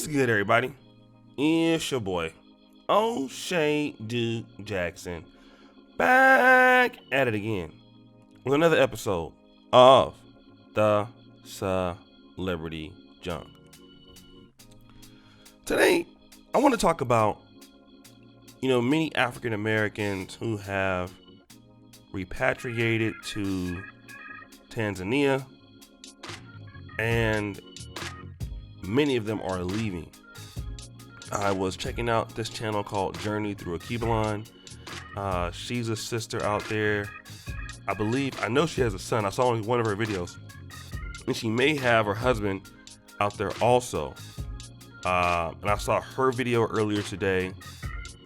What's good, everybody? It's your boy, O'Shea Duke Jackson, back at it again with another episode of the Celebrity Junk. Today, I want to talk about, many African Americans who have repatriated to Tanzania, and many of them are leaving. I was checking out this channel called Journey Through a Kibalon. She's a sister out there. I know she has a son. I saw only one of her videos. And she may have her husband out there also. And I saw her video earlier today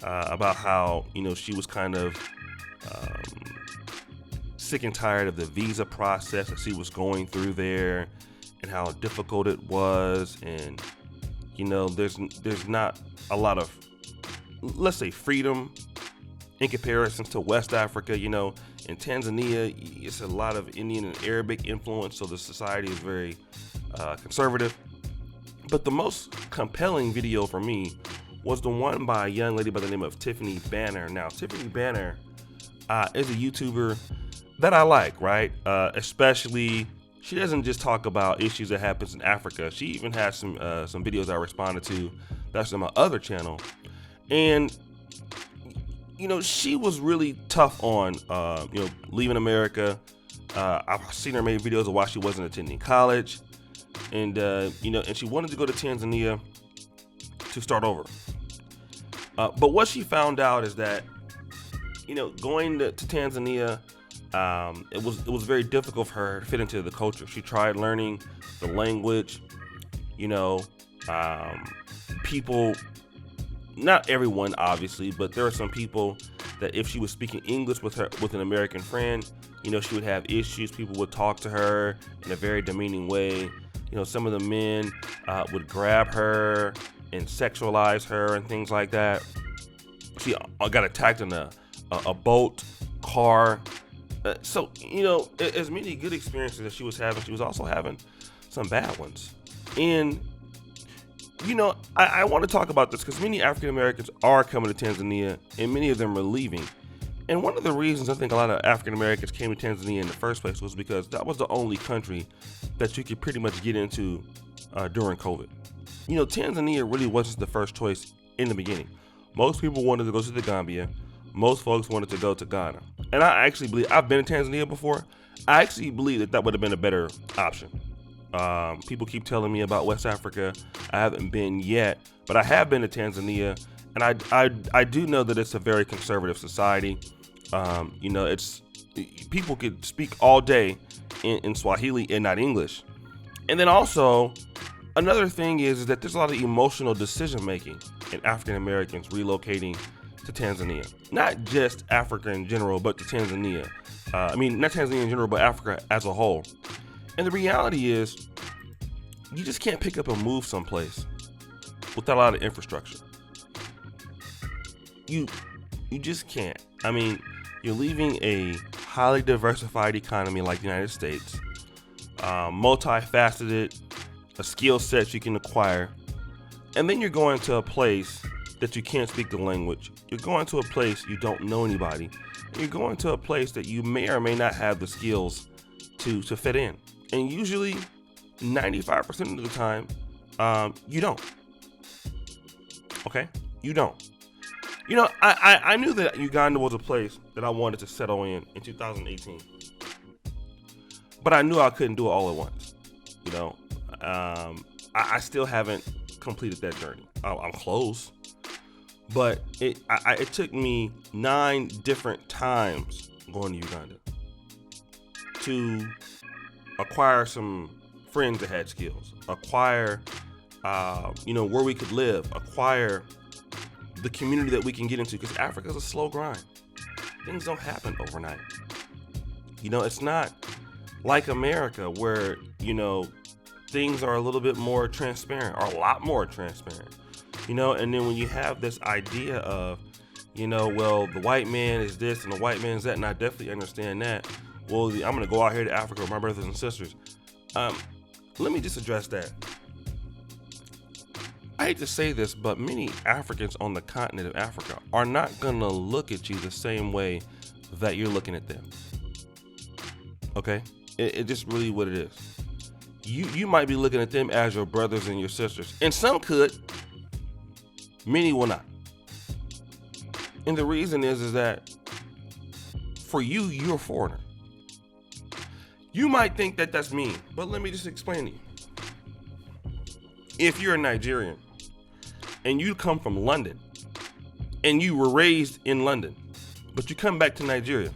about how, she was kind of sick and tired of the visa process that she was going through there and how difficult it was. And, there's not a lot of, let's say, freedom in comparison to West Africa. In Tanzania, it's a lot of Indian and Arabic influence, so the society is very conservative. But the most compelling video for me was the one by a young lady by the name of Tiffany Banner. Now, Tiffany Banner is a YouTuber that I like, right? Especially, she doesn't just talk about issues that happens in Africa. She even has some videos I responded to that's on my other channel. And, she was really tough on, leaving America. I've seen her make videos of why she wasn't attending college. And, and she wanted to go to Tanzania to start over. But what she found out is that, going to Tanzania, it was very difficult for her to fit into the culture. She tried learning the language, people, not everyone obviously, but there are some people that if she was speaking English with an American friend, she would have issues. People would talk to her in a very demeaning way. Some of the men would grab her and sexualize her and things like that. She got attacked in a boat, car. So, as many good experiences that she was having, she was also having some bad ones. And, I want to talk about this because many African Americans are coming to Tanzania and many of them are leaving. And one of the reasons I think a lot of African Americans came to Tanzania in the first place was because that was the only country that you could pretty much get into during COVID. Tanzania really wasn't the first choice in the beginning. Most people wanted to go to the Gambia. Most folks wanted to go to Ghana. And I actually believe, I've been to Tanzania before. I actually believe that would have been a better option. People keep telling me about West Africa. I haven't been yet, but I have been to Tanzania. And I do know that it's a very conservative society. It's people could speak all day in Swahili and not English. And then also, another thing is that there's a lot of emotional decision making in African Americans relocating to Tanzania. Not just Africa in general, but to Tanzania. Not Tanzania in general, but Africa as a whole. And the reality is, you just can't pick up and move someplace without a lot of infrastructure. You just can't. You're leaving a highly diversified economy like the United States, multifaceted, a skill set you can acquire, and then you're going to a place that you can't speak the language. You're going to a place you don't know anybody. And you're going to a place that you may or may not have the skills to fit in. And usually, 95% of the time, you don't. Okay? You don't. I knew that Uganda was a place that I wanted to settle in 2018. But I knew I couldn't do it all at once. I still haven't completed that journey. I'm close. But it took me 9 different times going to Uganda to acquire some friends that had skills, acquire, where we could live, acquire the community that we can get into, because Africa's a slow grind. Things don't happen overnight. It's not like America where, things are a little bit more transparent, or a lot more transparent. And then when you have this idea of, the white man is this and the white man is that, and I definitely understand that. Well, I'm going to go out here to Africa with my brothers and sisters. Let me just address that. I I hate to say this, but many Africans on the continent of Africa are not going to look at you the same way that you're looking at them. Okay? It just really what it is. You might be looking at them as your brothers and your sisters. And some could. Many will not. And the reason is that for you, you're a foreigner. You might think that that's mean, but let me just explain to you. If you're a Nigerian and you come from London and you were raised in London, but you come back to Nigeria,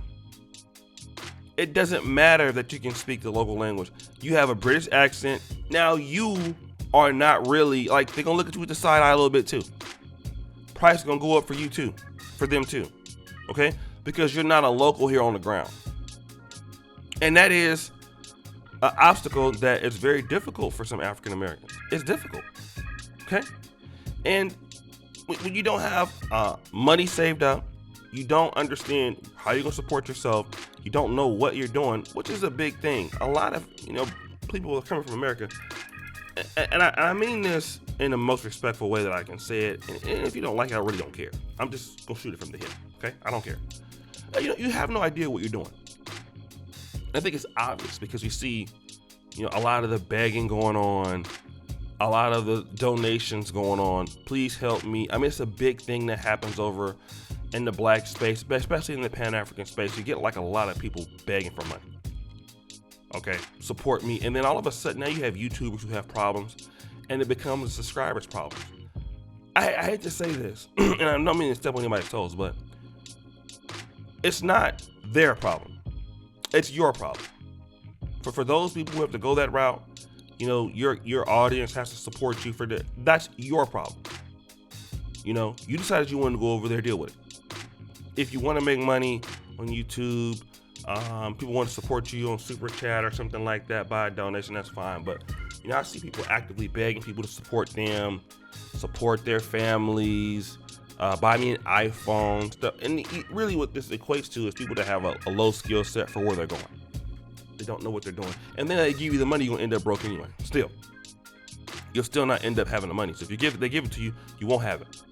it doesn't matter that you can speak the local language. You have a British accent. Now you are not really, like, they're going to look at you with the side eye a little bit too. Price is going to go up for you too, for them too. Okay? Because you're not a local here on the ground. And that is an obstacle that is very difficult for some African Americans. It's difficult. Okay? And when you don't have money saved up, you don't understand how you're going to support yourself, you don't know what you're doing, which is a big thing. A lot of, people are coming from America, and I mean this in the most respectful way that I can say it. And if you don't like it, I really don't care. I'm just going to shoot it from the hip. Okay? I don't care. You have no idea what you're doing. I think it's obvious because you see, a lot of the begging going on, a lot of the donations going on. Please help me. I mean, it's a big thing that happens over in the black space, especially in the Pan-African space. You get like a lot of people begging for money. Okay, support me. And then all of a sudden now you have YouTubers who have problems and it becomes a subscribers problem. I hate to say this, and I don't mean to step on anybody's toes, but it's not their problem. It's your problem. For those people who have to go that route, your audience has to support you for that. That's your problem. You decided you wanted to go over there, deal with it. If you want to make money on YouTube, people want to support you on Super Chat or something like that, buy a donation, that's fine. But I see people actively begging people to support them, support their families, buy me an iPhone, stuff. And really what this equates to is people that have a low skill set for where they're going. They don't know what they're doing. And then they give you the money, you're going to end up broke anyway. Still. You'll still not end up having the money. So if they give it to you, you won't have it.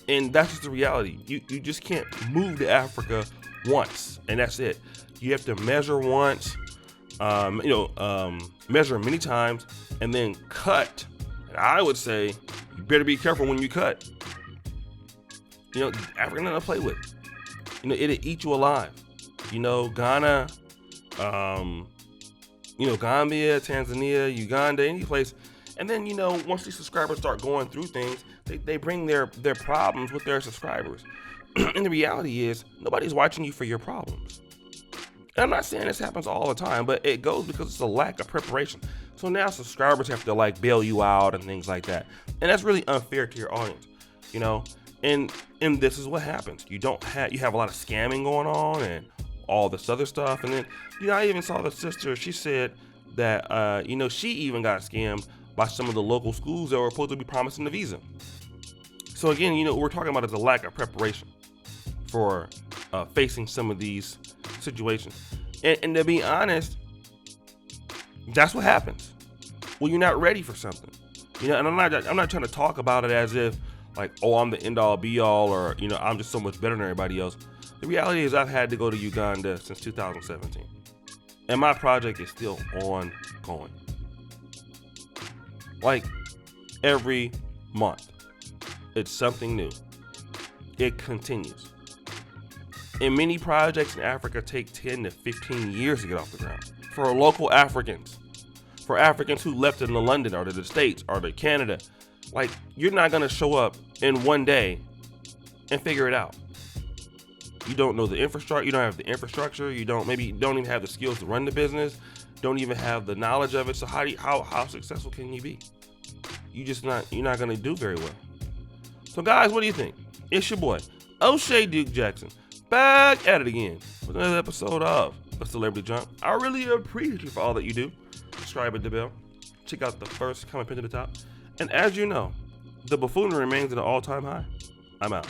And that's just the reality. You just can't move to Africa once, and that's it. You have to measure once, measure many times, and then cut. And I would say you better be careful when you cut. Africa nothing to play with. It'll eat you alive. Ghana, Gambia, Tanzania, Uganda, any place. And then, once these subscribers start going through things, they bring their problems with their subscribers. And the reality is, nobody's watching you for your problems. And I'm not saying this happens all the time, but it goes because it's a lack of preparation. So now subscribers have to bail you out and things like that. And that's really unfair to your audience, And this is what happens. You have a lot of scamming going on and all this other stuff. And then, I even saw the sister, she said that, she even got scammed by some of the local schools that were supposed to be promising the visa. So again, what we're talking about is a lack of preparation for facing some of these situations. And to be honest, that's what happens when you're not ready for something. And I'm not trying to talk about it as if I'm the end all be all, or I'm just so much better than everybody else. The reality is I've had to go to Uganda since 2017, and my project is still ongoing. Every month, it's something new. It continues. And many projects in Africa take 10 to 15 years to get off the ground. For local Africans, for Africans who left in London or to the States or to Canada, you're not gonna show up in one day and figure it out. You don't know the infrastructure. You don't have the infrastructure. You don't even have the skills to run the business. Don't even have the knowledge of it. So how successful can you be? You're not gonna do very well. So guys, what do you think? It's your boy, O'Shea Duke Jackson, back at it again with another episode of The Celebrity Jump. I really appreciate you for all that you do. Subscribe at the bell. Check out the first comment pinned to the top. And as you know, the buffoonery remains at an all-time high. I'm out.